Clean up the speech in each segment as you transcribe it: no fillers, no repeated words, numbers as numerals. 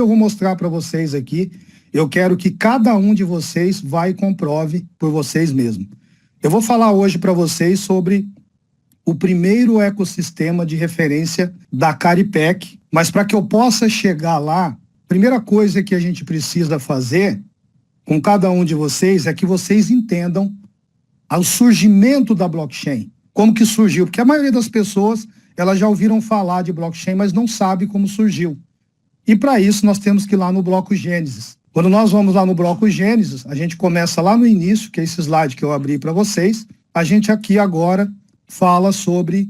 que eu vou mostrar para vocês aqui, eu quero que cada um de vocês vá e comprove por vocês mesmos. Eu vou falar hoje para vocês sobre o primeiro ecossistema de referência da Caripec, mas para que eu possa chegar lá, a primeira coisa que a gente precisa fazer com cada um de vocês é que vocês entendam o surgimento da blockchain. Como que surgiu? Porque a maioria das pessoas, elas já ouviram falar de blockchain, mas não sabe como surgiu. E para isso nós temos que ir lá no bloco Gênesis. Quando nós vamos lá no bloco Gênesis, a gente começa lá no início, que é esse slide que eu abri para vocês. A gente aqui agora fala sobre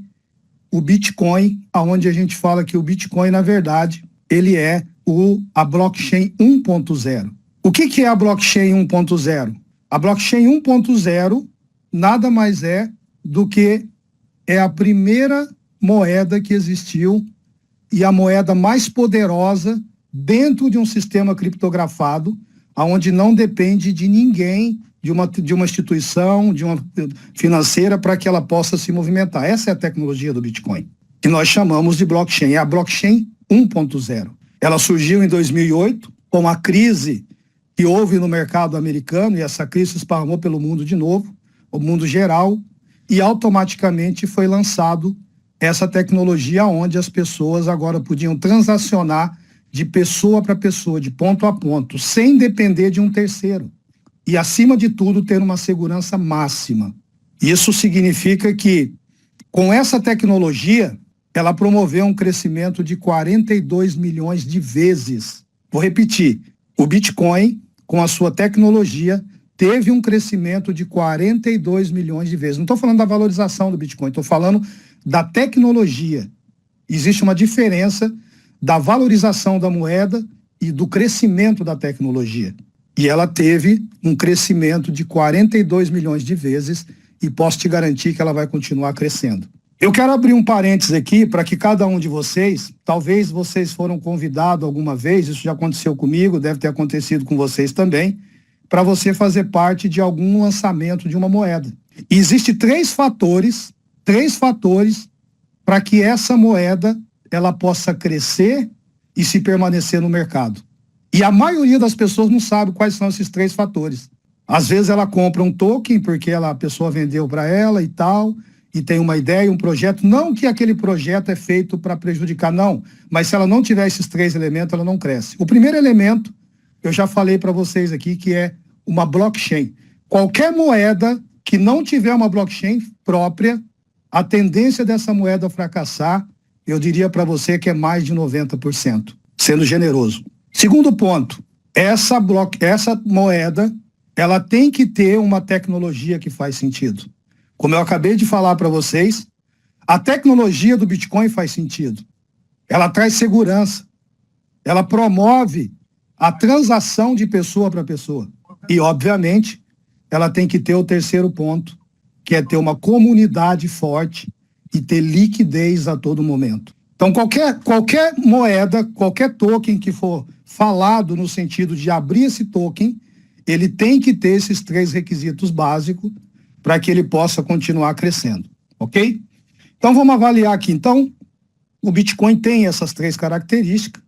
o Bitcoin, onde a gente fala que o Bitcoin, na verdade, ele é a blockchain 1.0. O que é a blockchain 1.0? A blockchain 1.0 nada mais é do que a primeira moeda que existiu e a moeda mais poderosa dentro de um sistema criptografado, onde não depende de ninguém, de uma instituição, de uma financeira, para que ela possa se movimentar. Essa é a tecnologia do Bitcoin, que nós chamamos de blockchain. É a blockchain 1.0. Ela surgiu em 2008, com a crise que houve no mercado americano, e essa crise se esparramou pelo mundo de novo, o mundo geral, e automaticamente foi lançado essa tecnologia onde as pessoas agora podiam transacionar de pessoa para pessoa, de ponto a ponto, sem depender de um terceiro. E, acima de tudo, ter uma segurança máxima. Isso significa que, com essa tecnologia, ela promoveu um crescimento de 42 milhões de vezes. Vou repetir, o Bitcoin, com a sua tecnologia, teve um crescimento de 42 milhões de vezes. Não estou falando da valorização do Bitcoin, estou falando da tecnologia. Existe uma diferença da valorização da moeda e do crescimento da tecnologia. E ela teve um crescimento de 42 milhões de vezes e posso te garantir que ela vai continuar crescendo. Eu quero abrir um parênteses aqui para que cada um de vocês, talvez vocês foram convidados alguma vez, isso já aconteceu comigo, deve ter acontecido com vocês também, para você fazer parte de algum lançamento de uma moeda. E existem três fatores para que essa moeda ela possa crescer e se permanecer no mercado. E a maioria das pessoas não sabe quais são esses três fatores. Às vezes ela compra um token porque a pessoa vendeu para ela e tal, e tem uma ideia, um projeto. Não que aquele projeto é feito para prejudicar, não. Mas se ela não tiver esses três elementos, ela não cresce. O primeiro elemento, eu já falei para vocês aqui, que é uma blockchain. Qualquer moeda que não tiver uma blockchain própria, a tendência dessa moeda fracassar, eu diria para você que é mais de 90%, sendo generoso. Segundo ponto, essa moeda, ela tem que ter uma tecnologia que faz sentido. Como eu acabei de falar para vocês, a tecnologia do Bitcoin faz sentido. Ela traz segurança. Ela promove a transação de pessoa para pessoa. E, obviamente, ela tem que ter o terceiro ponto, que é ter uma comunidade forte e ter liquidez a todo momento. Então, qualquer moeda, qualquer token que for falado no sentido de abrir esse token, ele tem que ter esses três requisitos básicos para que ele possa continuar crescendo, ok? Então, vamos avaliar aqui. Então, o Bitcoin tem essas três características,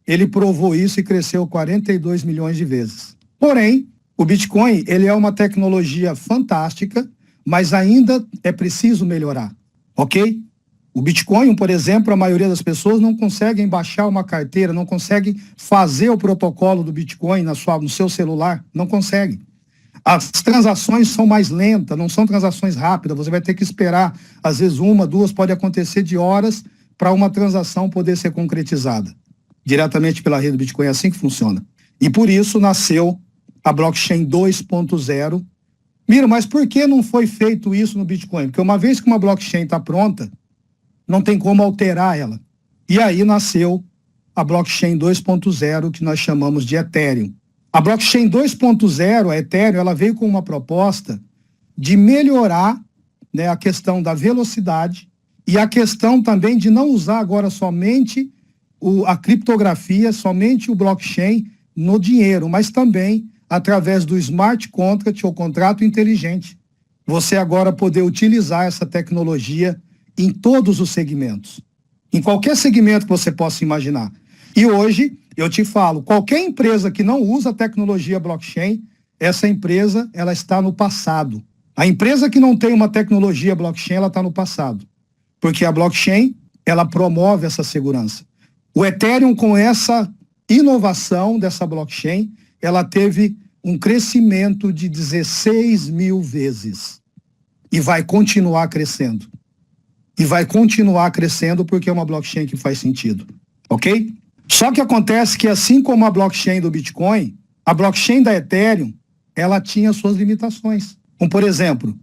ele provou isso e cresceu 42 milhões de vezes. Porém, o Bitcoin, ele é uma tecnologia fantástica, mas ainda é preciso melhorar, ok? O Bitcoin, por exemplo, a maioria das pessoas não conseguem baixar uma carteira, não conseguem fazer o protocolo do Bitcoin no seu celular, não conseguem. As transações são mais lentas, não são transações rápidas, você vai ter que esperar, às vezes uma, duas, pode acontecer de horas para uma transação poder ser concretizada. Diretamente pela rede do Bitcoin, é assim que funciona. E por isso nasceu a blockchain 2.0. Mira, mas por que não foi feito isso no Bitcoin? Porque uma vez que uma blockchain está pronta, não tem como alterar ela. E aí nasceu a blockchain 2.0, que nós chamamos de Ethereum. A blockchain 2.0, a Ethereum, ela veio com uma proposta de melhorar, né, a questão da velocidade e a questão também de não usar agora somente a criptografia, somente o blockchain no dinheiro, mas também através do smart contract ou contrato inteligente. Você agora poder utilizar essa tecnologia em todos os segmentos, em qualquer segmento que você possa imaginar. E hoje eu te falo, qualquer empresa que não usa a tecnologia blockchain, essa empresa, ela está no passado. A empresa que não tem uma tecnologia blockchain, ela está no passado. Porque a blockchain, ela promove essa segurança. O Ethereum, com essa inovação dessa blockchain, ela teve um crescimento de 16 mil vezes. E vai continuar crescendo. E vai continuar crescendo porque é uma blockchain que faz sentido. Ok? Só que acontece que, assim como a blockchain do Bitcoin, a blockchain da Ethereum, ela tinha suas limitações. Como, por exemplo,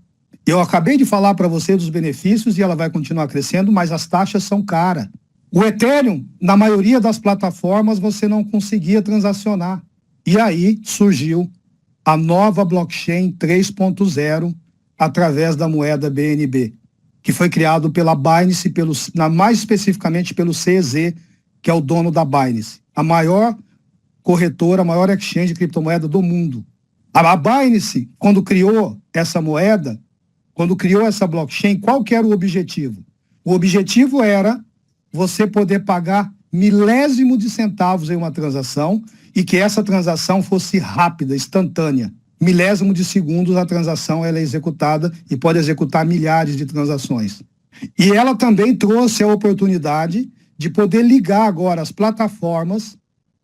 eu acabei de falar para você dos benefícios e ela vai continuar crescendo, mas as taxas são caras. O Ethereum, na maioria das plataformas, você não conseguia transacionar. E aí surgiu a nova blockchain 3.0 através da moeda BNB, que foi criado pela Binance, mais especificamente pelo CZ, que é o dono da Binance, a maior corretora, a maior exchange de criptomoeda do mundo. A Binance, quando criou essa moeda, quando criou essa blockchain, qual que era o objetivo? O objetivo era você poder pagar milésimo de centavos em uma transação e que essa transação fosse rápida, instantânea. Milésimo de segundos a transação ela é executada e pode executar milhares de transações. E ela também trouxe a oportunidade de poder ligar agora as plataformas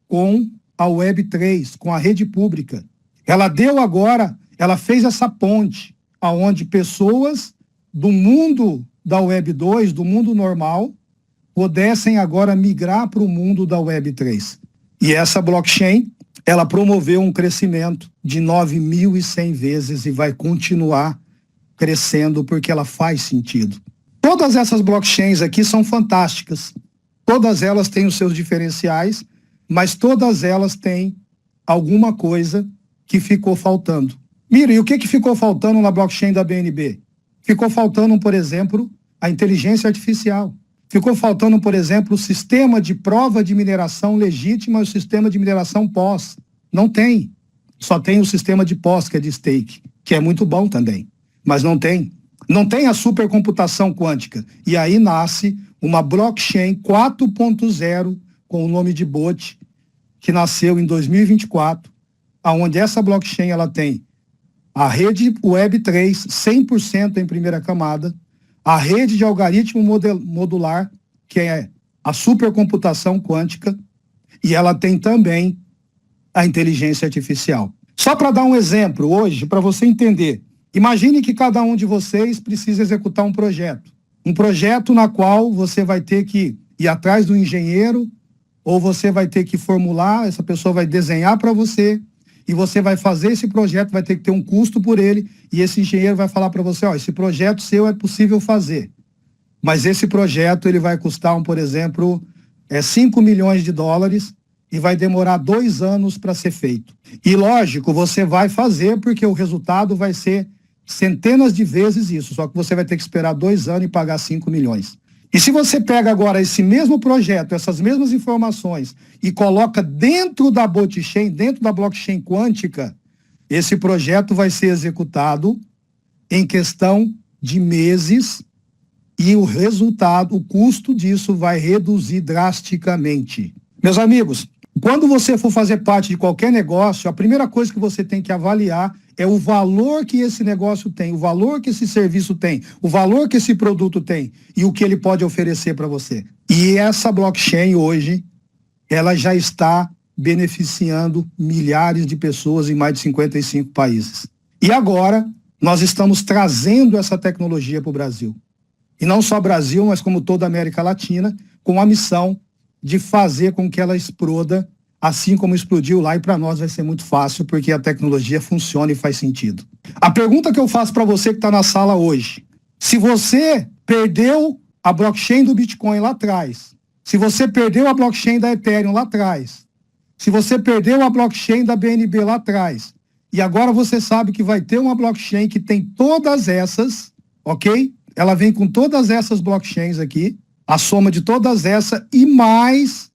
com a Web3, com a rede pública. Ela fez essa ponte, aonde pessoas do mundo da Web2, do mundo normal, pudessem agora migrar para o mundo da Web3. E essa blockchain, ela promoveu um crescimento de 9.100 vezes e vai continuar crescendo porque ela faz sentido. Todas essas blockchains aqui são fantásticas. Todas elas têm os seus diferenciais, mas todas elas têm alguma coisa que ficou faltando. Mira, e o que ficou faltando na blockchain da BNB? Ficou faltando, por exemplo, a inteligência artificial. Ficou faltando, por exemplo, o sistema de prova de mineração legítima e o sistema de mineração pós. Não tem. Só tem o sistema de pós, que é de stake, que é muito bom também. Mas não tem. Não tem a supercomputação quântica. E aí nasce uma blockchain 4.0 com o nome de BOT, que nasceu em 2024, onde essa blockchain ela tem a rede Web3 100% em primeira camada, a rede de algoritmo modular, que é a supercomputação quântica, e ela tem também a inteligência artificial. Só para dar um exemplo hoje, para você entender, imagine que cada um de vocês precisa executar um projeto na qual você vai ter que ir atrás do engenheiro, ou você vai ter que formular, essa pessoa vai desenhar para você, e você vai fazer esse projeto, vai ter que ter um custo por ele, e esse engenheiro vai falar para você, esse projeto seu é possível fazer, mas esse projeto ele vai custar, por exemplo, 5 milhões de dólares e vai demorar 2 anos para ser feito. E lógico, você vai fazer porque o resultado vai ser centenas de vezes isso, só que você vai ter que esperar 2 anos e pagar 5 milhões. E se você pega agora esse mesmo projeto, essas mesmas informações, e coloca dentro da blockchain, dentro da blockchain quântica, esse projeto vai ser executado em questão de meses e o resultado, o custo disso vai reduzir drasticamente. Meus amigos, quando você for fazer parte de qualquer negócio, a primeira coisa que você tem que avaliar é o valor que esse negócio tem, o valor que esse serviço tem, o valor que esse produto tem e o que ele pode oferecer para você. E essa blockchain hoje, ela já está beneficiando milhares de pessoas em mais de 55 países. E agora, nós estamos trazendo essa tecnologia para o Brasil. E não só Brasil, mas como toda a América Latina, com a missão de fazer com que ela exploda, assim como explodiu lá, e para nós vai ser muito fácil, porque a tecnologia funciona e faz sentido. A pergunta que eu faço para você que está na sala hoje, se você perdeu a blockchain do Bitcoin lá atrás, se você perdeu a blockchain da Ethereum lá atrás, se você perdeu a blockchain da BNB lá atrás, e agora você sabe que vai ter uma blockchain que tem todas essas, ok? Ela vem com todas essas blockchains aqui, a soma de todas essas e mais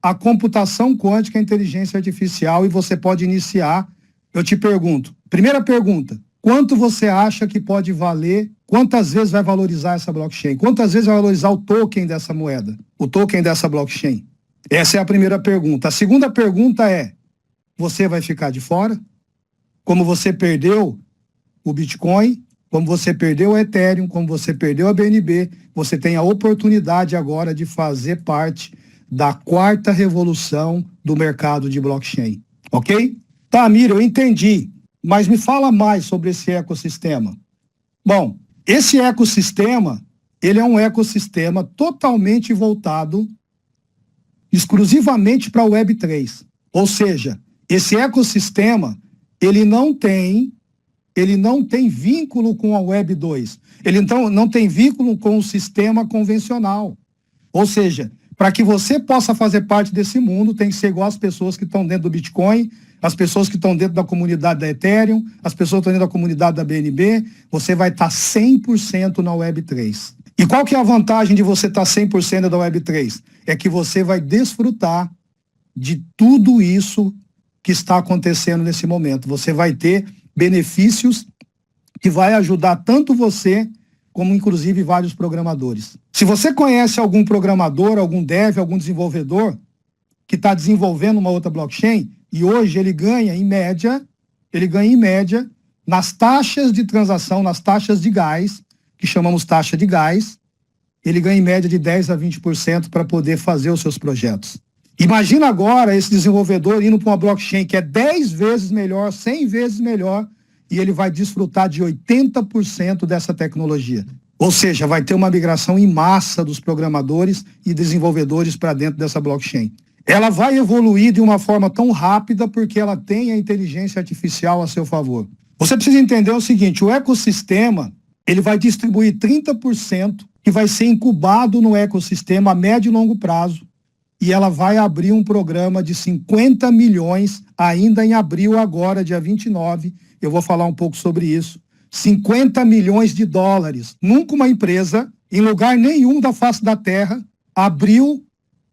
a computação quântica, a inteligência artificial, e você pode iniciar. Eu te pergunto, primeira pergunta, quanto você acha que pode valer, quantas vezes vai valorizar essa blockchain? Quantas vezes vai valorizar o token dessa moeda, o token dessa blockchain? Essa é a primeira pergunta. A segunda pergunta é: você vai ficar de fora? Como você perdeu o Bitcoin, como você perdeu o Ethereum, como você perdeu a BNB, você tem a oportunidade agora de fazer parte da quarta revolução do mercado de blockchain. Ok? Tá, Mira, eu entendi, mas me fala mais sobre esse ecossistema. Bom, esse ecossistema, ele é um ecossistema totalmente voltado exclusivamente para a Web3. Ou seja, esse ecossistema, ele não tem vínculo com a Web 2. Ele então não tem vínculo com o sistema convencional. Ou seja, para que você possa fazer parte desse mundo, tem que ser igual as pessoas que estão dentro do Bitcoin, as pessoas que estão dentro da comunidade da Ethereum, as pessoas que estão dentro da comunidade da BNB, você vai estar 100% na Web 3. E qual que é a vantagem de você estar 100% da Web 3? É que você vai desfrutar de tudo isso que está acontecendo nesse momento. Você vai ter benefícios que vai ajudar tanto você como inclusive vários programadores. Se você conhece algum programador, algum dev, algum desenvolvedor que está desenvolvendo uma outra blockchain e hoje ele ganha em média nas taxas de transação, nas taxas de gás, que chamamos taxa de gás, ele ganha em média de 10 a 20% para poder fazer os seus projetos. Imagina agora esse desenvolvedor indo para uma blockchain que é 10 vezes melhor, 100 vezes melhor, e ele vai desfrutar de 80% dessa tecnologia. Ou seja, vai ter uma migração em massa dos programadores e desenvolvedores para dentro dessa blockchain. Ela vai evoluir de uma forma tão rápida porque ela tem a inteligência artificial a seu favor. Você precisa entender o seguinte, o ecossistema, ele vai distribuir 30% que vai ser incubado no ecossistema a médio e longo prazo, e ela vai abrir um programa de 50 milhões ainda em abril agora, dia 29, eu vou falar um pouco sobre isso, 50 milhões de dólares. Nunca uma empresa, em lugar nenhum da face da terra, abriu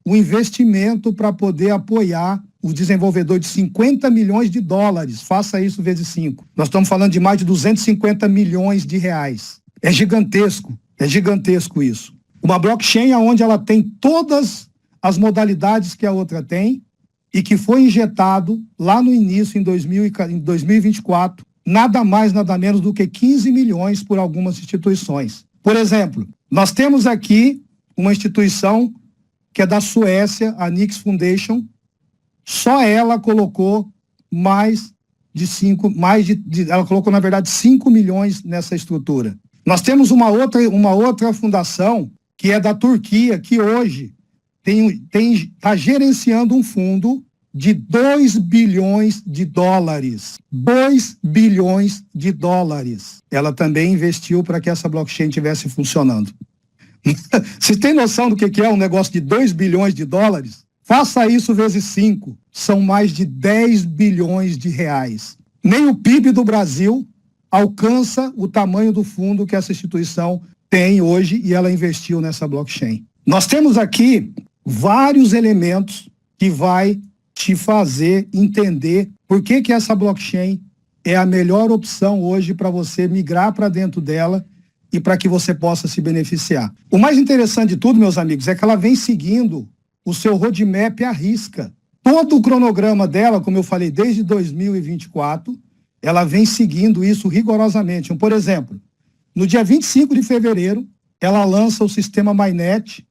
um investimento para poder apoiar o desenvolvedor de 50 milhões de dólares. Faça isso vezes 5. Nós estamos falando de mais de 250 milhões de reais. É gigantesco isso. Uma blockchain onde ela tem todas as modalidades que a outra tem e que foi injetado lá no início, em 2024, nada mais, nada menos do que 15 milhões por algumas instituições. Por exemplo, nós temos aqui uma instituição que é da Suécia, a Nix Foundation, só ela colocou ela colocou, na verdade, 5 milhões nessa estrutura. Nós temos uma outra fundação, que é da Turquia, que hoje está gerenciando um fundo de 2 bilhões de dólares. 2 bilhões de dólares. Ela também investiu para que essa blockchain estivesse funcionando. Você tem noção do que é um negócio de 2 bilhões de dólares? Faça isso vezes 5. São mais de 10 bilhões de reais. Nem o PIB do Brasil alcança o tamanho do fundo que essa instituição tem hoje e ela investiu nessa blockchain. Nós temos aqui vários elementos que vai te fazer entender por que essa blockchain é a melhor opção hoje para você migrar para dentro dela e para que você possa se beneficiar. O mais interessante de tudo, meus amigos, é que ela vem seguindo o seu roadmap à risca. Todo o cronograma dela, como eu falei, desde 2024, ela vem seguindo isso rigorosamente. Por exemplo, no dia 25 de fevereiro, ela lança o sistema Mainnet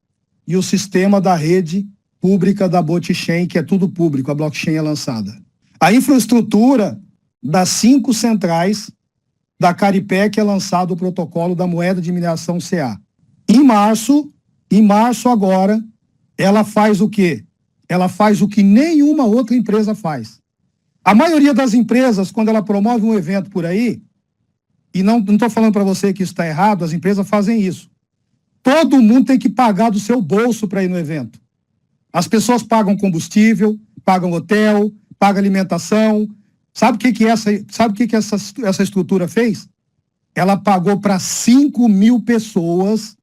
e o sistema da rede pública da Botchain, que é tudo público, a blockchain é lançada. A infraestrutura das 5 centrais da Caripec é lançado o protocolo da moeda de mineração CA. Em março agora, ela faz o quê? Ela faz o que nenhuma outra empresa faz. A maioria das empresas, quando ela promove um evento por aí, e não estou falando para você que isso está errado, as empresas fazem isso. Todo mundo tem que pagar do seu bolso para ir no evento. As pessoas pagam combustível, pagam hotel, pagam alimentação. Sabe o que essa estrutura fez? Ela pagou para 5 mil pessoas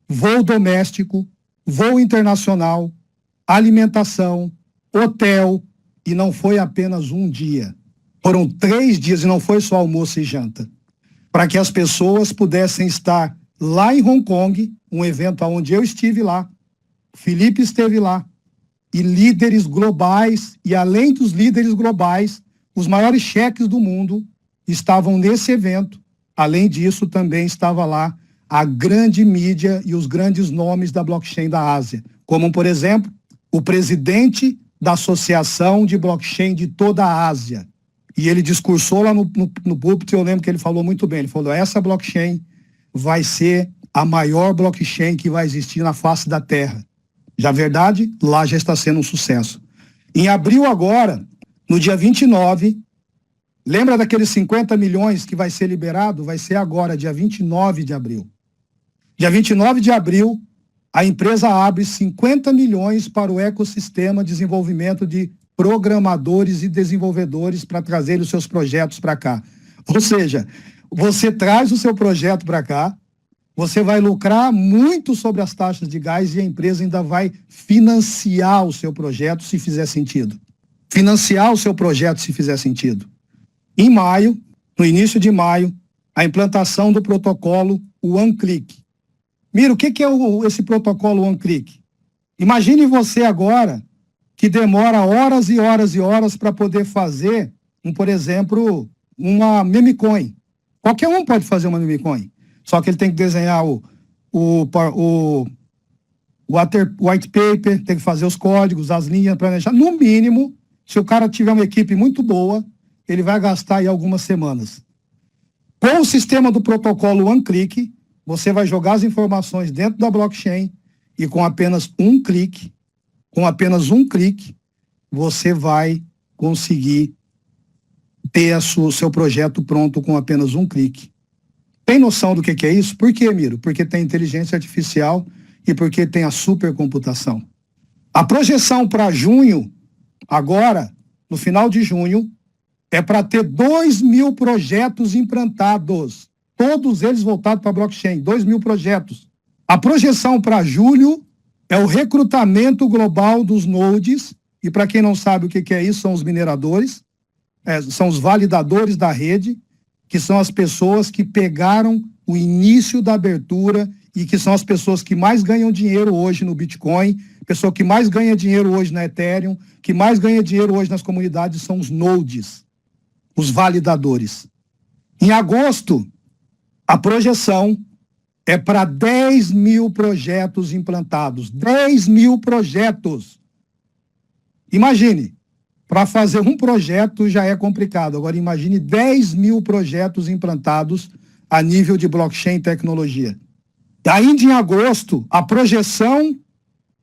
voo doméstico, voo internacional, alimentação, hotel, e não foi apenas um dia. Foram 3 dias e não foi só almoço e janta. Para que as pessoas pudessem estar lá em Hong Kong, um evento onde eu estive lá, Felipe esteve lá, e líderes globais, e além dos líderes globais, os maiores cheques do mundo estavam nesse evento. Além disso, também estava lá a grande mídia e os grandes nomes da blockchain da Ásia, como, por exemplo, o presidente da Associação de Blockchain de toda a Ásia. E ele discursou lá no púlpito, e eu lembro que ele falou muito bem. Ele falou, essa blockchain vai ser a maior blockchain que vai existir na face da Terra. Já a verdade, lá já está sendo um sucesso. Em abril agora, no dia 29, lembra daqueles 50 milhões que vai ser liberado? Vai ser agora, dia 29 de abril. Dia 29 de abril, a empresa abre 50 milhões para o ecossistema de desenvolvimento de programadores e desenvolvedores para trazer os seus projetos para cá. Ou seja, você traz o seu projeto para cá, você vai lucrar muito sobre as taxas de gás e a empresa ainda vai financiar o seu projeto se fizer sentido. Financiar o seu projeto se fizer sentido. Em maio, no início de maio, a implantação do protocolo OneClick. Mira, o que é esse protocolo OneClick? Imagine você agora que demora horas e horas e horas para poder fazer, por exemplo, uma meme coin. Qualquer um pode fazer uma meme coin. Só que ele tem que desenhar o white paper, tem que fazer os códigos, as linhas, planejar. No mínimo, se o cara tiver uma equipe muito boa, ele vai gastar aí algumas semanas. Com o sistema do protocolo OneClick, você vai jogar as informações dentro da blockchain e com apenas um clique, você vai conseguir ter o seu projeto pronto com apenas um clique. Tem noção do que é isso? Por quê, Miro? Porque tem inteligência artificial e porque tem a supercomputação. A projeção para junho, agora, no final de junho, é para ter 2.000 projetos implantados. Todos eles voltados para a blockchain, 2.000 projetos. A projeção para julho é o recrutamento global dos nodes, e para quem não sabe o que é isso, são os mineradores, são os validadores da rede, que são as pessoas que pegaram o início da abertura e que são as pessoas que mais ganham dinheiro hoje no Bitcoin, pessoa que mais ganha dinheiro hoje na Ethereum, que mais ganha dinheiro hoje nas comunidades são os nodes, os validadores. Em agosto, a projeção é para 10.000 projetos implantados. 10.000 projetos. Imagine, para fazer um projeto já é complicado. Agora imagine 10.000 projetos implantados a nível de blockchain e tecnologia. Ainda em agosto, a projeção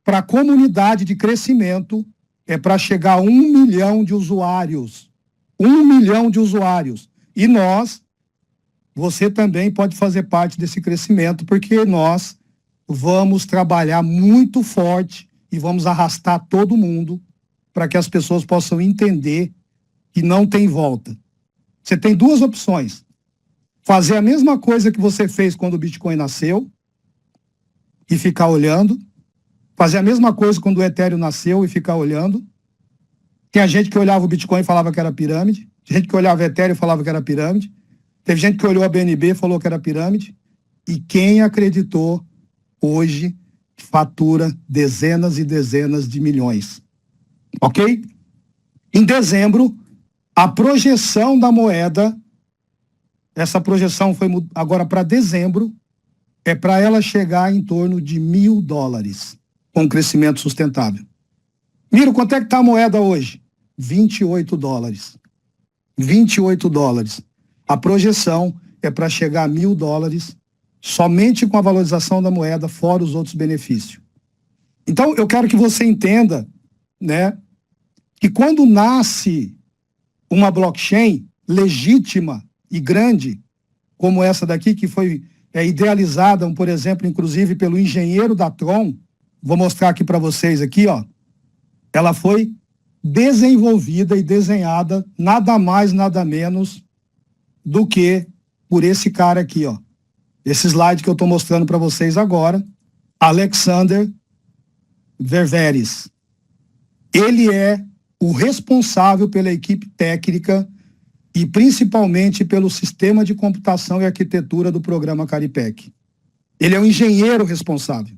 para a comunidade de crescimento é para chegar a 1 milhão de usuários. 1 milhão de usuários. E você também pode fazer parte desse crescimento, porque nós vamos trabalhar muito forte e vamos arrastar todo mundo para que as pessoas possam entender que não tem volta. Você tem duas opções. Fazer a mesma coisa que você fez quando o Bitcoin nasceu e ficar olhando. Fazer a mesma coisa quando o Ethereum nasceu e ficar olhando. Tem gente que olhava o Bitcoin e falava que era pirâmide. Tem gente que olhava o Ethereum e falava que era pirâmide. Teve gente que olhou a BNB e falou que era pirâmide. E quem acreditou hoje fatura dezenas e dezenas de milhões. Ok? Em dezembro, a projeção da moeda, essa projeção foi agora para dezembro, é para ela chegar em torno de $1.000, com crescimento sustentável. Miro, quanto é que está a moeda hoje? $28. $28. A projeção é para chegar a $1.000, somente com a valorização da moeda, fora os outros benefícios. Então, eu quero que você entenda, né, que quando nasce uma blockchain legítima e grande, como essa daqui, que foi idealizada, por exemplo, inclusive pelo engenheiro da Tron, vou mostrar aqui para vocês aqui, ó, ela foi desenvolvida e desenhada nada mais, nada menos do que por esse cara aqui, ó. Esse slide que eu estou mostrando para vocês agora, Alexander Ververes. Ele é o responsável pela equipe técnica e principalmente pelo sistema de computação e arquitetura do programa Caripec. Ele é o engenheiro responsável.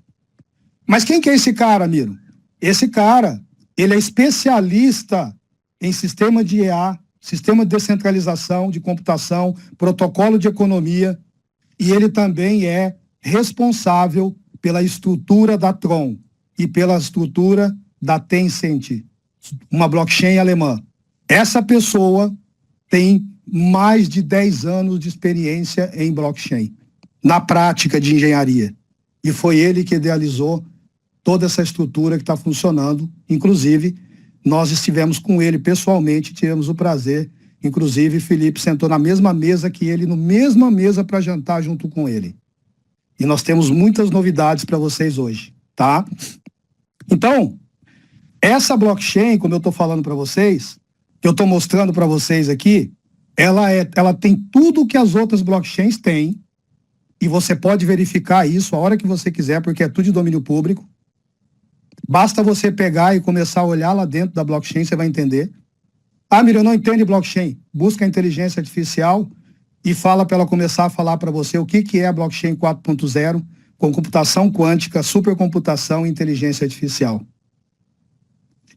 Mas quem que é esse cara, Miro? Esse cara Ele é especialista em sistema de EA, sistema de descentralização de computação, protocolo de economia, e ele também é responsável pela estrutura da Tron e pela estrutura da Tencent, uma blockchain alemã. Essa pessoa tem mais de 10 anos de experiência em blockchain, na prática de engenharia. E foi ele que idealizou toda essa estrutura que está funcionando. Inclusive, nós estivemos com ele pessoalmente, tivemos o prazer. Inclusive, Felipe sentou na mesma mesa que ele, na mesma mesa para jantar junto com ele. E nós temos muitas novidades para vocês hoje, tá? Então, essa blockchain, como eu estou falando para vocês, que eu estou mostrando para vocês aqui, ela tem tudo que as outras blockchains têm, e você pode verificar isso a hora que você quiser, porque é tudo de domínio público. Basta você pegar e começar a olhar lá dentro da blockchain, você vai entender. Ah, Miriam, eu não entendo blockchain. Busca a inteligência artificial e fala para ela começar a falar para você o que é a blockchain 4.0 com computação quântica, supercomputação e inteligência artificial.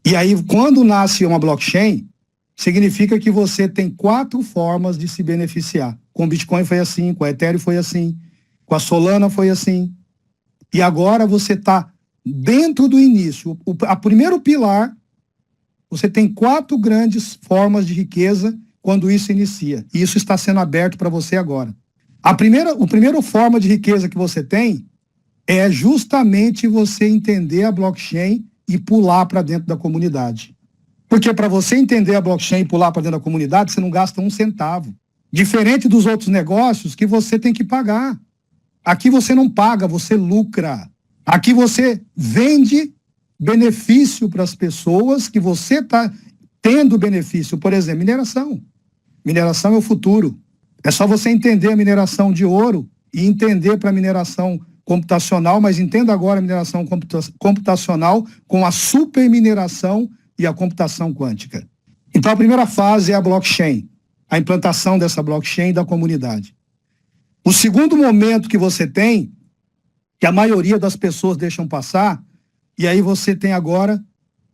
E aí, quando nasce uma blockchain, significa que você tem 4 formas de se beneficiar. Com o Bitcoin foi assim, com a Ethereum foi assim, com a Solana foi assim. E agora você está dentro do início. A primeiro pilar, você tem 4 grandes formas de riqueza quando isso inicia. E isso está sendo aberto para você agora. A primeira forma de riqueza que você tem é justamente você entender a blockchain e pular para dentro da comunidade. Porque para você entender a blockchain e pular para dentro da comunidade, você não gasta um centavo. Diferente dos outros negócios que você tem que pagar. Aqui você não paga, você lucra. Aqui você vende benefício para as pessoas que você está tendo benefício. Por exemplo, mineração. Mineração é o futuro. É só você entender a mineração de ouro e entender para a mineração computacional, mas entenda agora a mineração computacional com a supermineração e a computação quântica. Então, a primeira fase é a blockchain, a implantação dessa blockchain da comunidade. O segundo momento que você tem, que a maioria das pessoas deixam passar, e aí você tem agora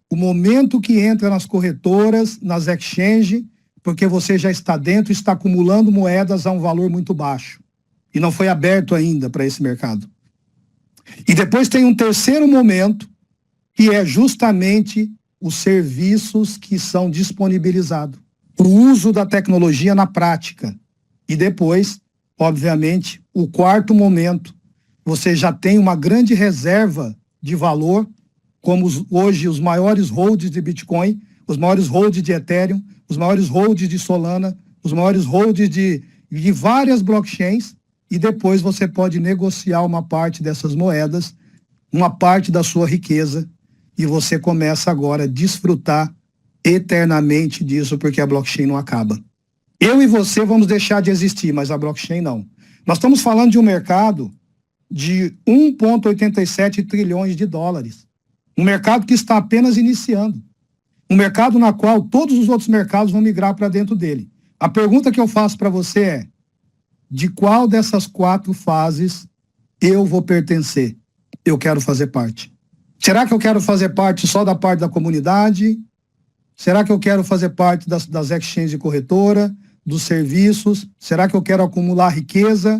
o momento que entra nas corretoras, nas exchanges, porque você já está dentro e está acumulando moedas a um valor muito baixo. E não foi aberto ainda para esse mercado. E depois tem um terceiro momento, que é justamente os serviços que são disponibilizados, o uso da tecnologia na prática. E depois, obviamente, o quarto momento, você já tem uma grande reserva de valor, como hoje os maiores holds de Bitcoin, os maiores holds de Ethereum, os maiores holds de Solana, os maiores holds de várias blockchains, e depois você pode negociar uma parte dessas moedas, uma parte da sua riqueza, e você começa agora a desfrutar eternamente disso, porque a blockchain não acaba. Eu e você vamos deixar de existir, mas a blockchain não. Nós estamos falando de um mercado de 1,87 trilhões de dólares. Um mercado que está apenas iniciando. Um mercado na qual todos os outros mercados vão migrar para dentro dele. A pergunta que eu faço para você é: de qual dessas 4 fases eu vou pertencer? Eu quero fazer parte. Será que eu quero fazer parte só da parte da comunidade? Será que eu quero fazer parte das exchanges de corretora, dos serviços? Será que eu quero acumular riqueza?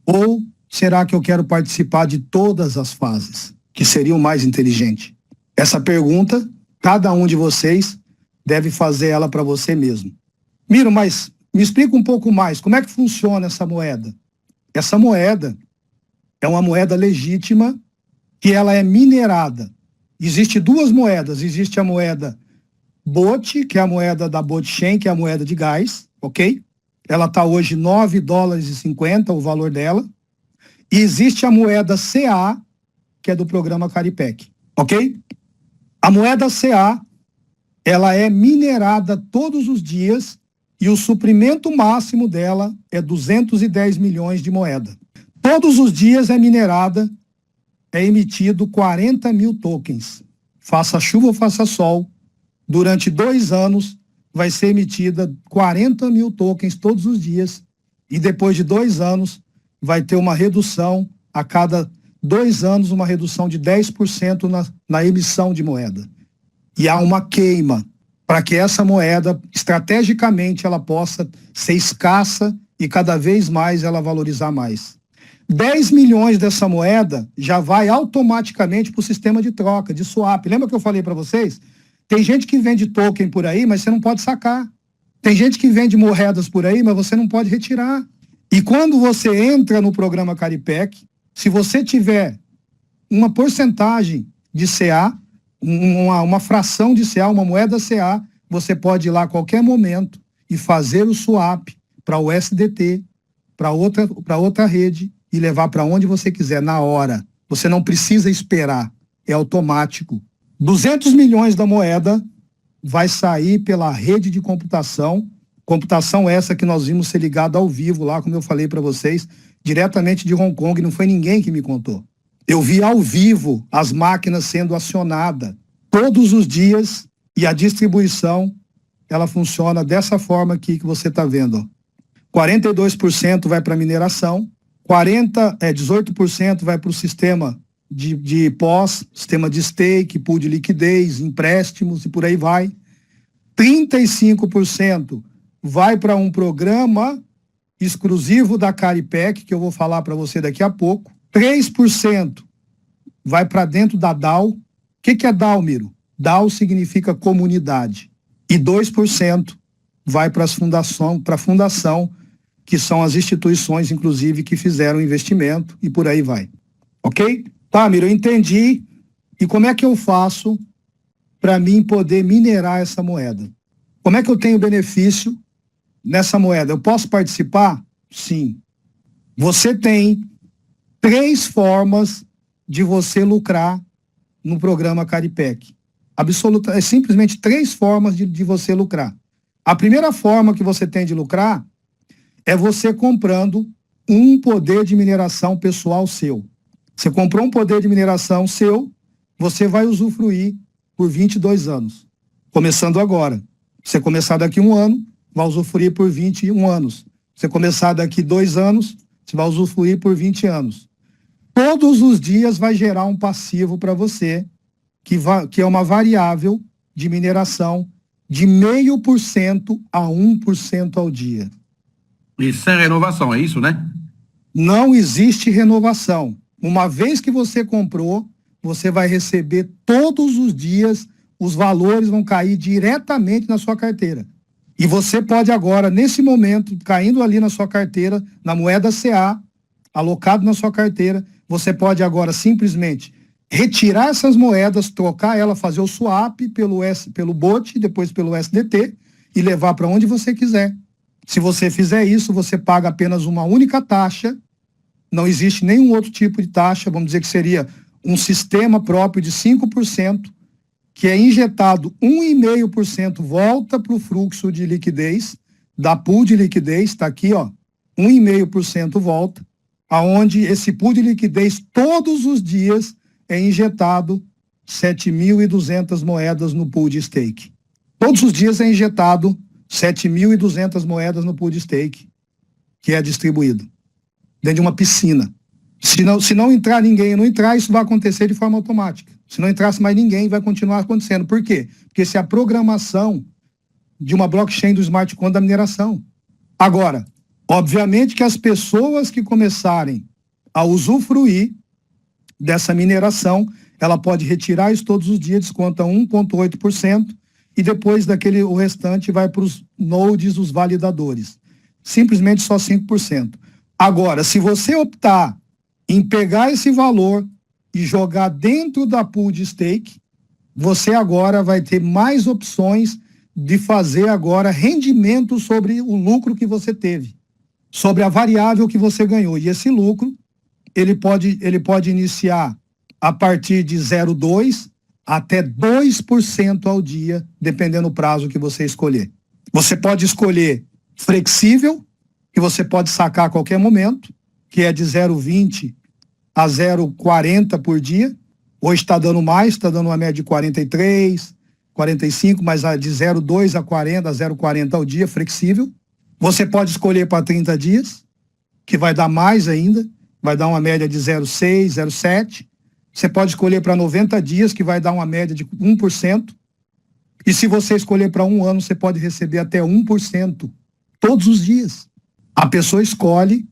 Ou será que eu quero participar de todas as fases, que seria o mais inteligente? Essa pergunta, cada um de vocês deve fazer ela para você mesmo. Miro, mas me explica um pouco mais, como é que funciona essa moeda? Essa moeda é uma moeda legítima que ela é minerada. Existe 2 moedas, existe a moeda BOT, que é a moeda da BotChain, que é a moeda de gás, ok? Ela está hoje $9,50 o valor dela. E existe a moeda CA, que é do programa Caripec, ok? A moeda CA, ela é minerada todos os dias e o suprimento máximo dela é 210 milhões de moeda. Todos os dias é minerada, é emitido 40 mil tokens. Faça chuva ou faça sol, durante 2 anos vai ser emitida 40 mil tokens todos os dias e depois de 2 anos vai ter uma redução, a cada 2 anos, uma redução de 10% na emissão de moeda. e há uma queima para que essa moeda, estrategicamente, ela possa ser escassa e cada vez mais ela valorizar mais. 10 milhões dessa moeda já vai automaticamente para o sistema de troca, de swap. Lembra que eu falei para vocês? Tem gente que vende token por aí, mas você não pode sacar. Tem gente que vende moedas por aí, mas você não pode retirar. E quando você entra no programa Caripec, se você tiver uma porcentagem de CA, uma fração de CA, uma moeda CA, você pode ir lá a qualquer momento e fazer o swap para o USDT, para outra rede e levar para onde você quiser, na hora. Você não precisa esperar, é automático. 200 milhões da moeda vai sair pela rede de computação essa que nós vimos ser ligada ao vivo lá, como eu falei para vocês, diretamente de Hong Kong, não foi ninguém que me contou. Eu vi ao vivo as máquinas sendo acionadas todos os dias e a distribuição, ela funciona dessa forma aqui que você está vendo. Ó. 42% vai para mineração, 18% vai para o sistema de pós, sistema de stake, pool de liquidez, empréstimos e por aí vai. 35% vai para um programa exclusivo da Caripec, que eu vou falar para você daqui a pouco. 3% vai para dentro da DAO. O que é DAO, Miro? DAO significa comunidade. E 2% vai para a fundação, que são as instituições, inclusive, que fizeram investimento e por aí vai. Ok? Tá, Miro, eu entendi. E como é que eu faço para mim poder minerar essa moeda? Como é que eu tenho benefício nessa moeda? Eu posso participar? Sim. Você tem 3 formas de você lucrar no programa Caripec. É simplesmente 3 formas de você lucrar. A primeira forma que você tem de lucrar é você comprando um poder de mineração pessoal seu. Você comprou um poder de mineração seu, você vai usufruir por 22 anos. Começando agora. Você começar daqui 1 ano, vai usufruir por 21 anos. Você começar daqui 2 anos, você vai usufruir por 20 anos. Todos os dias vai gerar um passivo para você, que é uma variável de mineração de 0,5% a 1% ao dia. E sem renovação, é isso, né? Não existe renovação. Uma vez que você comprou, você vai receber todos os dias, os valores vão cair diretamente na sua carteira. E você pode agora, nesse momento, caindo ali na sua carteira, na moeda CA, alocado na sua carteira, você pode agora simplesmente retirar essas moedas, trocar ela, fazer o swap pelo BOT, depois pelo SDT e levar para onde você quiser. Se você fizer isso, você paga apenas uma única taxa, não existe nenhum outro tipo de taxa, vamos dizer que seria um sistema próprio de 5%, que é injetado 1,5% volta para o fluxo de liquidez, da pool de liquidez, está aqui, ó, 1,5% volta, aonde esse pool de liquidez todos os dias é injetado 7.200 moedas no pool de stake. Todos os dias é injetado 7.200 moedas no pool de stake, que é distribuído dentro de uma piscina. Se não entrar ninguém, não entrar, isso vai acontecer de forma automática. Se não entrasse mais ninguém, vai continuar acontecendo. Por quê? Porque essa é a programação de uma blockchain do smart contract da mineração. Agora, obviamente que as pessoas que começarem a usufruir dessa mineração, ela pode retirar isso todos os dias, desconta 1,8%, e depois o restante vai para os nodes, os validadores. Simplesmente só 5%. Agora, se você optar em pegar esse valor e jogar dentro da pool de stake, você agora vai ter mais opções de fazer agora rendimento sobre o lucro que você teve, sobre a variável que você ganhou. E esse lucro, ele pode iniciar a partir de 0,2% até 2% ao dia, dependendo do prazo que você escolher. Você pode escolher flexível, que você pode sacar a qualquer momento, que é de 0,20 a 0,40 por dia. Hoje está dando mais, está dando uma média de 43, 45, mas de 0,2 a 40, a 0,40 ao dia, flexível. Você pode escolher para 30 dias, que vai dar mais ainda, vai dar uma média de 0,6, 0,7. Você pode escolher para 90 dias, que vai dar uma média de 1%. E se você escolher para 1 ano, você pode receber até 1% todos os dias. A pessoa escolhe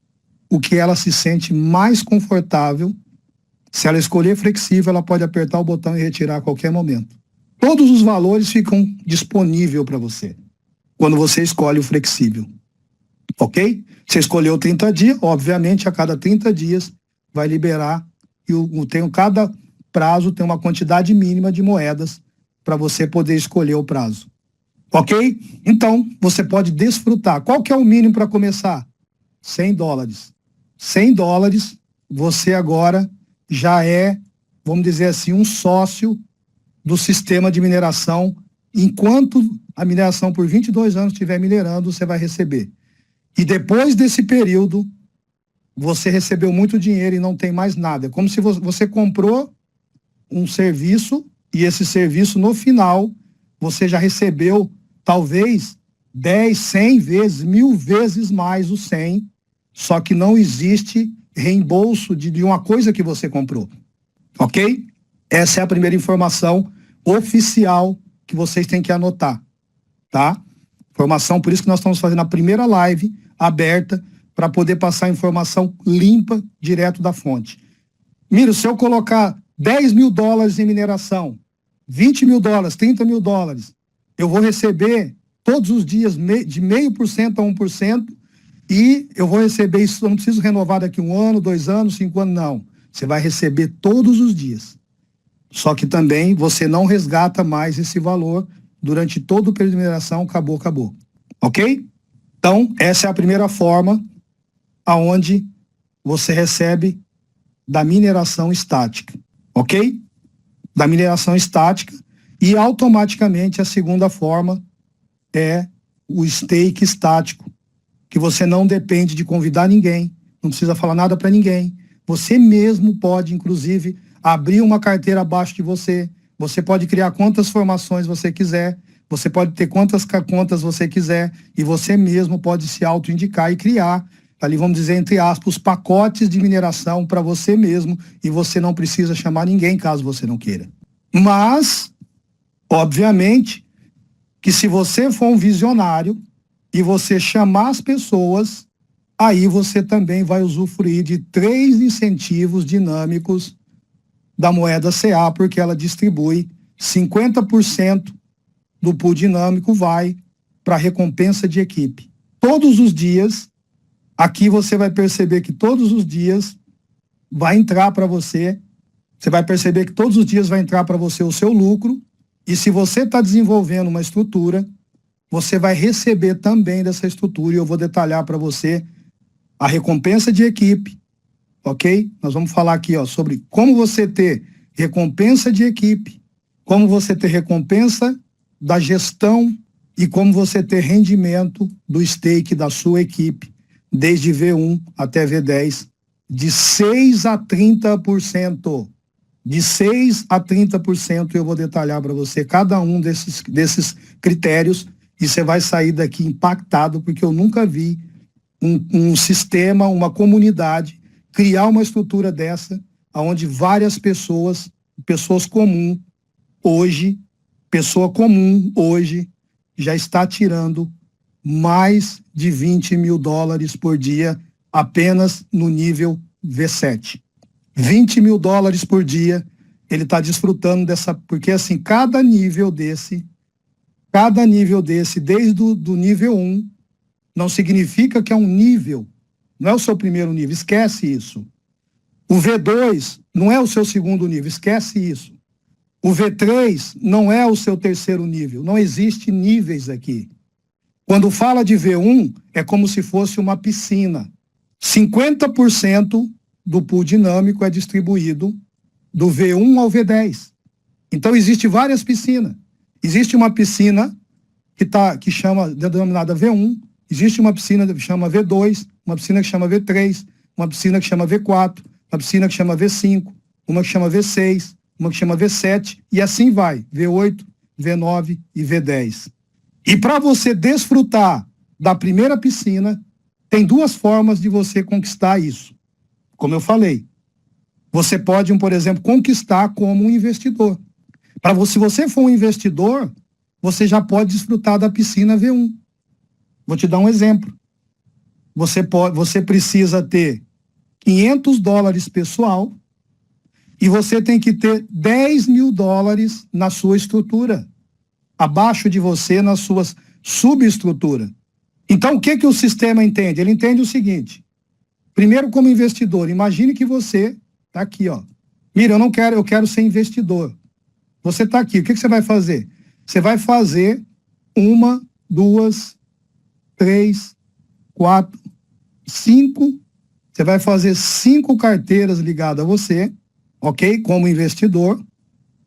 o que ela se sente mais confortável. Se ela escolher flexível, ela pode apertar o botão e retirar a qualquer momento. Todos os valores ficam disponíveis para você quando você escolhe o flexível. Ok? Você escolheu 30 dias, obviamente a cada 30 dias vai liberar e cada prazo tem uma quantidade mínima de moedas para você poder escolher o prazo. Ok? Então, você pode desfrutar. Qual que é o mínimo para começar? $100. $100, você agora já é, vamos dizer assim, um sócio do sistema de mineração. Enquanto a mineração por 22 anos estiver minerando, você vai receber. E depois desse período, você recebeu muito dinheiro e não tem mais nada. É como se você comprou um serviço e esse serviço, no final, você já recebeu talvez 10, 100 vezes, 1000 vezes mais o 100, só que não existe reembolso de uma coisa que você comprou. Ok? Essa é a primeira informação oficial que vocês têm que anotar, tá? Informação, por isso que nós estamos fazendo a primeira live aberta para poder passar informação limpa direto da fonte. Mira, se eu colocar $10 mil em mineração, $20 mil, $30 mil, eu vou receber todos os dias de 0,5% a 1%, e eu vou receber isso, eu não preciso renovar daqui 1 ano, 2 anos, 5 anos, não. Você vai receber todos os dias. Só que também você não resgata mais esse valor durante todo o período de mineração, acabou. Ok? Então, essa é a primeira forma aonde você recebe da mineração estática. Ok? Da mineração estática. E automaticamente a segunda forma é o stake estático, que você não depende de convidar ninguém, não precisa falar nada para ninguém. Você mesmo pode, inclusive, abrir uma carteira abaixo de você. Você pode criar quantas formações você quiser. Você pode ter quantas contas você quiser. E você mesmo pode se auto-indicar e criar, ali vamos dizer, entre aspas, pacotes de mineração para você mesmo. E você não precisa chamar ninguém caso você não queira. Mas, obviamente, que se você for um visionário e você chamar as pessoas, aí você também vai usufruir de 3 incentivos dinâmicos da moeda CA, porque ela distribui 50% do pool dinâmico vai para recompensa de equipe. Todos os dias, aqui você vai perceber que todos os dias vai entrar para você, você vai perceber que todos os dias vai entrar para você o seu lucro, e se você está desenvolvendo uma estrutura, você vai receber também dessa estrutura, e eu vou detalhar para você a recompensa de equipe, ok? Nós vamos falar aqui, ó, sobre como você ter recompensa de equipe, como você ter recompensa da gestão e como você ter rendimento do stake da sua equipe, desde V1 até V10, de 6 a 30%. De 6 a 30% eu vou detalhar para você cada um desses critérios, e você vai sair daqui impactado, porque eu nunca vi um sistema, uma comunidade, criar uma estrutura dessa, onde várias pessoas comuns, pessoa comum hoje, já está tirando mais de $20 mil por dia, apenas no nível V7. $20 mil por dia, ele está desfrutando dessa, porque assim, cada nível desse, desde do nível 1, não significa que é um nível, não é o seu primeiro nível, esquece isso. O V2 não é o seu segundo nível, esquece isso. O V3 não é o seu terceiro nível, não existe níveis aqui. Quando fala de V1, é como se fosse uma piscina. 50% do pool dinâmico é distribuído do V1 ao V10. Então, existe várias piscinas. Existe uma piscina que chama, denominada V1, existe uma piscina que chama V2, uma piscina que chama V3, uma piscina que chama V4, uma piscina que chama V5, uma que chama V6, uma que chama V7, e assim vai, V8, V9 e V10. E para você desfrutar da primeira piscina, tem 2 formas de você conquistar isso. Como eu falei, você pode, por exemplo, conquistar como um investidor. Se você for um investidor, você já pode desfrutar da piscina V1. Vou te dar um exemplo. Você precisa ter $500 pessoal e você tem que ter $10.000 na sua estrutura, abaixo de você nas suas subestruturas. Então, o que o sistema entende? Ele entende o seguinte: primeiro, como investidor, imagine que você está aqui, ó. Mira, eu quero ser investidor. Você está aqui, o que você vai fazer? Você vai fazer 1, 2, 3, 4, 5. Você vai fazer 5 carteiras ligadas a você, ok? Como investidor.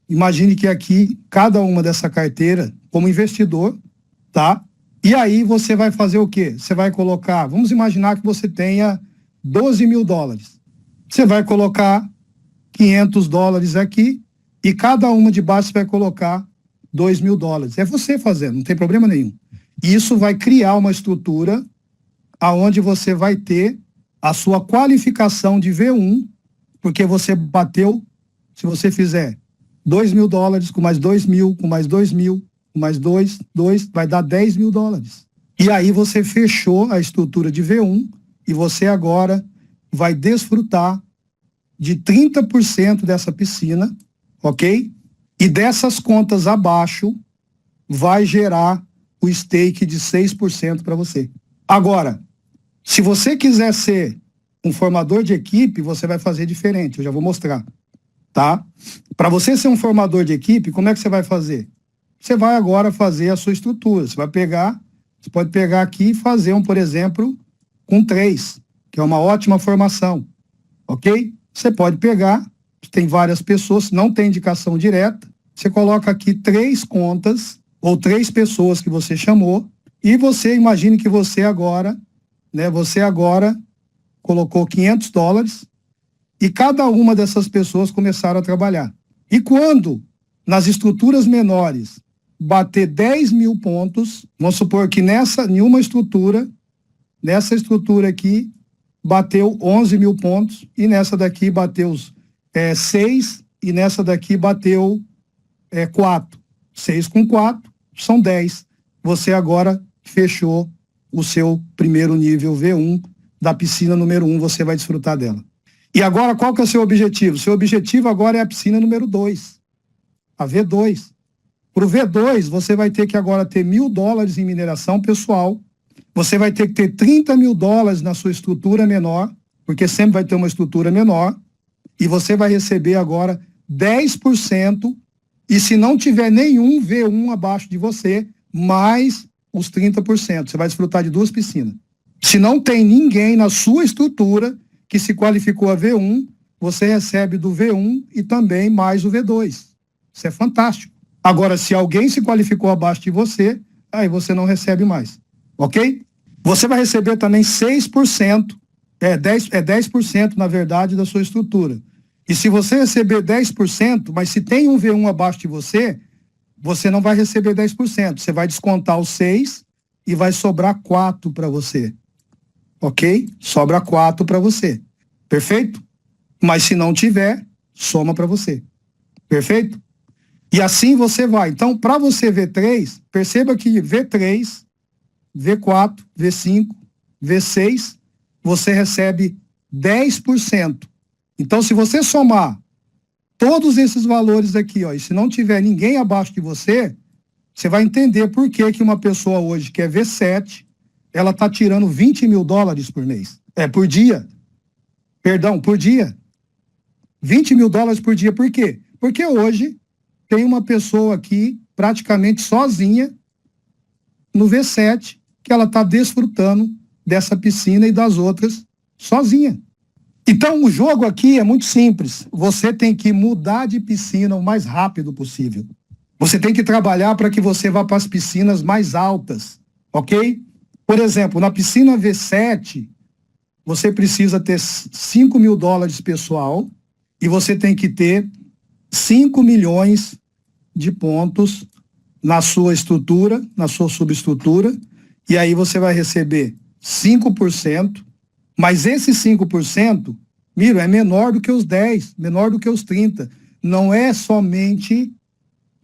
Imagine que aqui, cada uma dessa carteira, como investidor, tá? E aí você vai fazer o quê? Você vai colocar, vamos imaginar que você tenha $12.000. Você vai colocar $500 aqui e cada uma de baixo você vai colocar $2.000. É você fazendo, não tem problema nenhum. Isso vai criar uma estrutura aonde você vai ter a sua qualificação de V1, porque você bateu, se você fizer $2.000, com mais 2.000, com mais 2.000, com mais 2, vai dar $10.000. E aí você fechou a estrutura de V1 e você agora vai desfrutar de 30% dessa piscina, ok? E dessas contas abaixo vai gerar o stake de 6% para você. Agora, se você quiser ser um formador de equipe, você vai fazer diferente, eu já vou mostrar, tá? Para você ser um formador de equipe, como é que você vai fazer? Você vai agora fazer a sua estrutura, você pode pegar aqui e fazer por exemplo, com 3, que é uma ótima formação, ok? Você pode pegar, tem várias pessoas, não tem indicação direta, você coloca aqui 3 contas, ou 3 pessoas que você chamou, e você imagine que você agora colocou $500 e cada uma dessas pessoas começaram a trabalhar. E quando, nas estruturas menores, bater 10.000 pontos, vamos supor que nessa estrutura aqui, bateu 11.000 pontos, e nessa daqui bateu 6, e nessa daqui bateu 4. 6 com 4 são 10. Você agora fechou o seu primeiro nível V1 da piscina número 1, você vai desfrutar dela. E agora, qual que é o seu objetivo? Seu objetivo agora é a piscina número 2, a V2. Para o V2, você vai ter que agora ter $1.000 em mineração pessoal, você vai ter que ter $30.000 na sua estrutura menor, porque sempre vai ter uma estrutura menor, e você vai receber agora 10%, e se não tiver nenhum V1 abaixo de você, mais os 30%, você vai desfrutar de 2 piscinas. Se não tem ninguém na sua estrutura que se qualificou a V1, você recebe do V1 e também mais o V2. Isso é fantástico. Agora, se alguém se qualificou abaixo de você, aí você não recebe mais, ok? Você vai receber também 6%, 10% na verdade da sua estrutura. E se você receber 10%, mas se tem um V1 abaixo de você, você não vai receber 10%. Você vai descontar os 6 e vai sobrar 4 para você. Ok? Sobra 4 para você. Perfeito? Mas se não tiver, soma para você. Perfeito? E assim você vai. Então, para você V3, perceba que V3, V4, V5, V6, você recebe 10%. Então, se você somar todos esses valores aqui, ó, e se não tiver ninguém abaixo de você, você vai entender por que uma pessoa hoje que é V7, ela está tirando $20.000 por mês. Por dia. Perdão, por dia. $20.000 por dia. Por quê? Porque hoje tem uma pessoa aqui praticamente sozinha no V7 que ela está desfrutando dessa piscina e das outras sozinha. Então, o jogo aqui é muito simples. Você tem que mudar de piscina o mais rápido possível. Você tem que trabalhar para que você vá para as piscinas mais altas, ok? Por exemplo, na piscina V7, você precisa ter $5.000 pessoal e você tem que ter 5 milhões de pontos na sua estrutura, na sua subestrutura, e aí você vai receber 5%, mas esse 5%, Miro, é menor do que os 10, menor do que os 30. Não é somente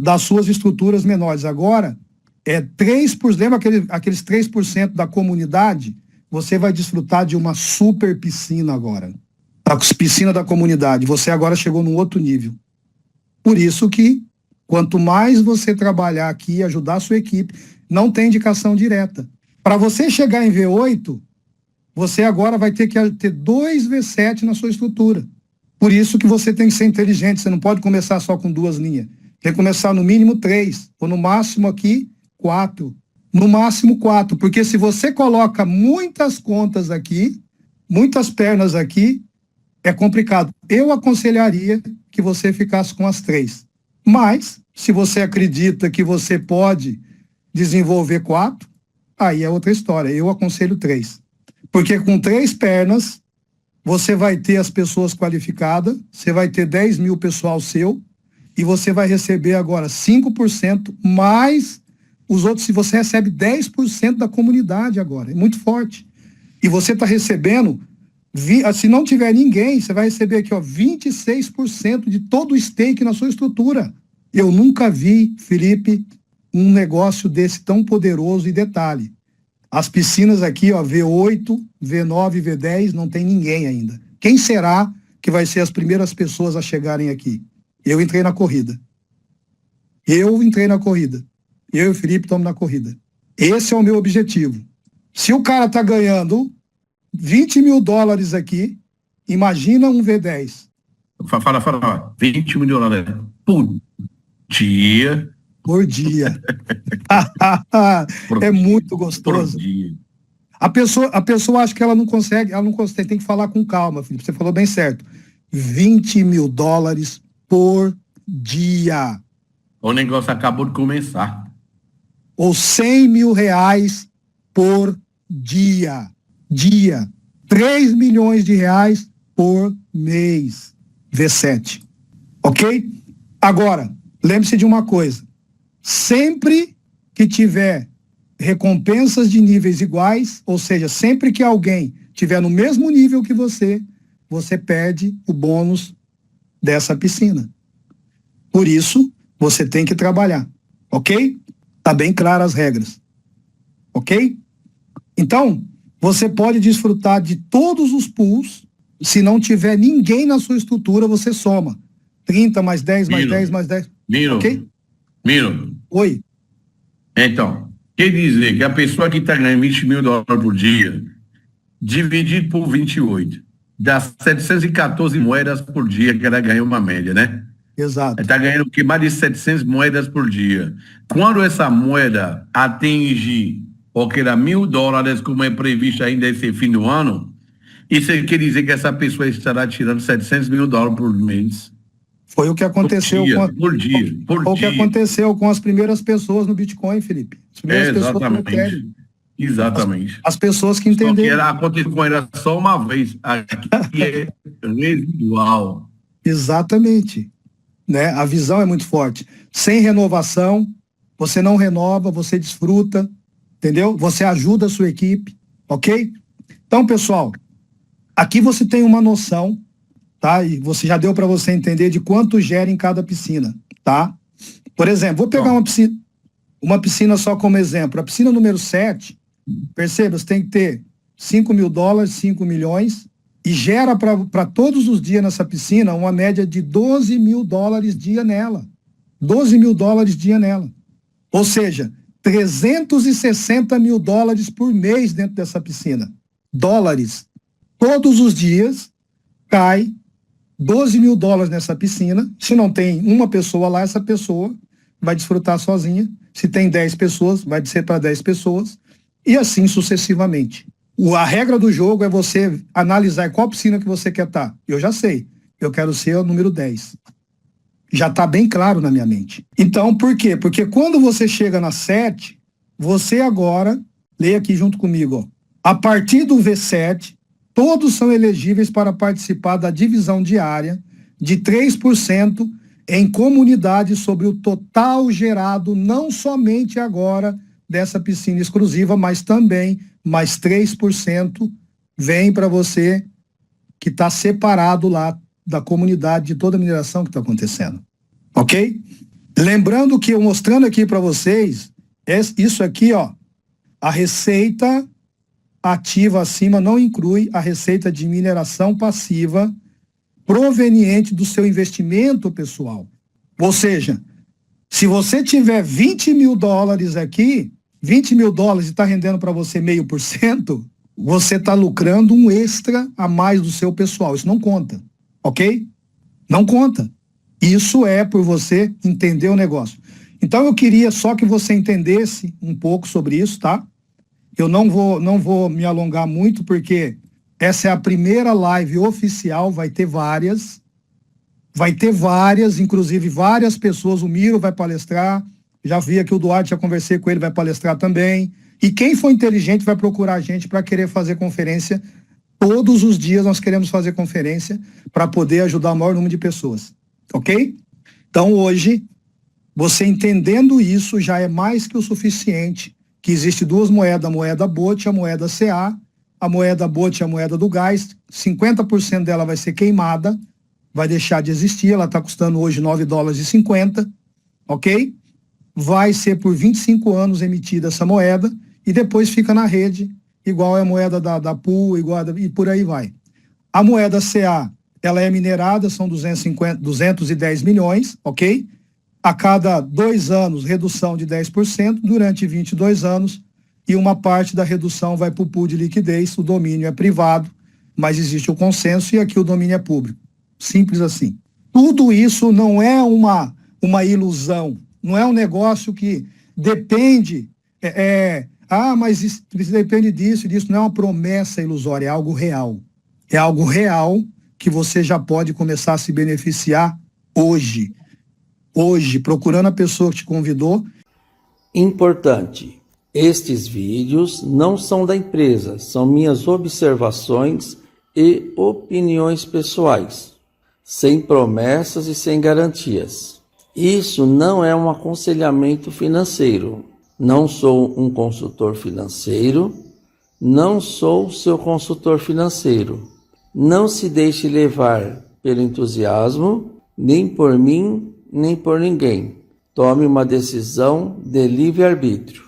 das suas estruturas menores. Agora, 3%, lembra aqueles 3% da comunidade? Você vai desfrutar de uma super piscina agora. A piscina da comunidade. Você agora chegou num outro nível. Por isso que, quanto mais você trabalhar aqui e ajudar a sua equipe, não tem indicação direta. Para você chegar em V8, você agora vai ter que ter 2 V7 na sua estrutura. Por isso que você tem que ser inteligente. Você não pode começar só com 2 linhas. Tem que começar no mínimo 3, ou no máximo aqui, 4. No máximo 4, porque se você coloca muitas contas aqui, muitas pernas aqui, é complicado. Eu aconselharia que você ficasse com as 3. Mas, se você acredita que você pode desenvolver 4, aí é outra história. Eu aconselho 3. Porque com 3 pernas, você vai ter as pessoas qualificadas, você vai ter 10 mil pessoal seu, e você vai receber agora 5% mais os outros. Se você recebe 10% da comunidade agora, é muito forte. E você está recebendo, se não tiver ninguém, você vai receber aqui, ó, 26% de todo o stake na sua estrutura. Eu nunca vi, Felipe, um negócio desse tão poderoso. E detalhe, as piscinas aqui, ó, V8, V9, V10, não tem ninguém ainda. Quem será que vai ser as primeiras pessoas a chegarem aqui? Eu entrei na corrida. Eu e o Felipe estamos na corrida. Esse é o meu objetivo. Se o cara tá ganhando $20 mil aqui, imagina um V10. Fala. 20 milhões por dia. Por dia. É muito gostoso. Por dia. A pessoa acha que ela não consegue, tem que falar com calma, Felipe. Você falou bem certo. $20 mil por dia. O negócio acabou de começar. Ou R$100 mil por dia. 3 milhões de reais por mês. V7. Ok? Agora, lembre-se de uma coisa. Sempre que tiver recompensas de níveis iguais, ou seja, sempre que alguém tiver no mesmo nível que você perde o bônus dessa piscina. Por isso, você tem que trabalhar. Ok? Tá bem claras as regras. Ok? Então, você pode desfrutar de todos os pools. Se não tiver ninguém na sua estrutura, você soma. 30 mais 10, mais 10, mais 10. Ok? Miro. Oi. Então, quer dizer que a pessoa que está ganhando $20 mil por dia, dividido por 28, dá 714 moedas por dia que ela ganha uma média, né? Exato. Está ganhando mais de 700 moedas por dia. Quando essa moeda atinge o que era $1.000, como é previsto ainda esse fim do ano, isso quer dizer que essa pessoa estará tirando $700 mil por mês. Foi o que aconteceu por dia. O que aconteceu com as primeiras pessoas no Bitcoin, Felipe. As primeiras pessoas no Ethereum. Exatamente. As pessoas que entenderam. Só que aconteceu com ela só uma vez. Aqui é residual. Exatamente. Né? A visão é muito forte. Sem renovação, você não renova, você desfruta, entendeu? Você ajuda a sua equipe, ok? Então, pessoal, aqui você tem uma noção, tá? E você já deu para você entender de quanto gera em cada piscina, tá? Por exemplo, vou pegar uma piscina só como exemplo. A piscina número 7, perceba, você tem que ter $5 mil, 5 milhões, e gera para todos os dias nessa piscina uma média de $12 mil dia nela. $12 mil dia nela. Ou seja, $360 mil por mês dentro dessa piscina. Dólares. Todos os dias cai $12 mil nessa piscina. Se não tem uma pessoa lá, essa pessoa vai desfrutar sozinha. Se tem 10 pessoas, vai ser para 10 pessoas. E assim sucessivamente. A regra do jogo é você analisar qual piscina que você quer estar. Eu já sei. Eu quero ser o número 10. Já está bem claro na minha mente. Então, por quê? Porque quando você chega na 7, você agora, leia aqui junto comigo, ó, a partir do V7, todos são elegíveis para participar da divisão diária de 3% em comunidade sobre o total gerado, não somente agora dessa piscina exclusiva, mas também mais 3% vem para você que está separado lá da comunidade de toda a mineração que está acontecendo. Ok? Lembrando que eu mostrando aqui para vocês, isso aqui, ó, a receita ativa acima não inclui a receita de mineração passiva proveniente do seu investimento pessoal. Ou seja, se você tiver 20 mil dólares aqui, 20 mil dólares e está rendendo para você 0,5%, você está lucrando um extra a mais do seu pessoal. Isso não conta, ok? Não conta. Isso é por você entender o negócio. Então eu queria só que você entendesse um pouco sobre isso, tá? Eu não vou me alongar muito, porque essa é a primeira live oficial, vai ter várias, inclusive várias pessoas, o Miro vai palestrar, já vi aqui o Duarte, já conversei com ele, vai palestrar também, e quem for inteligente vai procurar a gente para querer fazer conferência. Todos os dias nós queremos fazer conferência para poder ajudar o maior número de pessoas, ok? Então hoje, você entendendo isso já é mais que o suficiente, que existe duas moedas, a moeda BOT e a moeda CA. A moeda BOT é a moeda do gás, 50% dela vai ser queimada, vai deixar de existir, ela está custando hoje $9,50, ok? Vai ser por 25 anos emitida essa moeda e depois fica na rede, igual é a moeda da Pool, e por aí vai. A moeda CA, ela é minerada, são 210 milhões, ok? A cada 2 anos, redução de 10%, durante 22 anos, e uma parte da redução vai para o pool de liquidez. O domínio é privado, mas existe o consenso e aqui o domínio é público. Simples assim. Tudo isso não é uma ilusão, não é um negócio que depende, mas isso depende disso e disso. Não é uma promessa ilusória, é algo real. É algo real que você já pode começar a se beneficiar hoje. Hoje, procurando a pessoa que te convidou. Importante, estes vídeos não são da empresa, são minhas observações e opiniões pessoais, sem promessas e sem garantias. Isso não é um aconselhamento financeiro. Não sou um consultor financeiro, não sou seu consultor financeiro. Não se deixe levar pelo entusiasmo, nem por mim, nem por ninguém. Tome uma decisão de livre-arbítrio.